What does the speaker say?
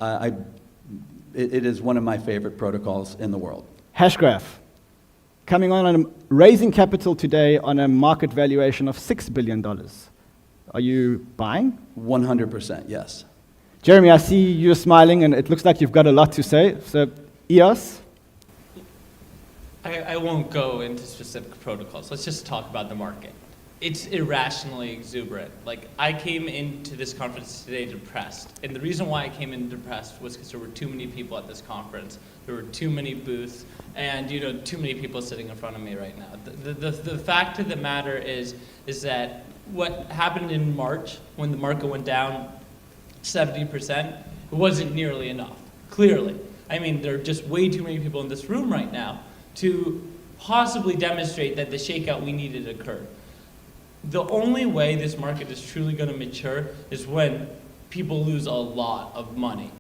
I, it is one of my favorite protocols in the world. Hashgraph, coming on raising capital today on a market valuation of $6 billion. Are you buying? 100%, yes. Jeremy, I see you're smiling, and it looks like you've got a lot to say. So, EOS? I won't go into specific protocols. Let's just talk about the market. It's irrationally exuberant. Like, I came into this conference today depressed. And the reason why I came in depressed was because there were too many people at this conference. There were too many booths, and too many people sitting in front of me right now. The fact of the matter is that what happened in March, when the market went down 70%, it wasn't nearly enough, clearly. I mean, there are just way too many people in this room right now to possibly demonstrate that the shakeout we needed occurred. The only way this market is truly going to mature is when people lose a lot of money.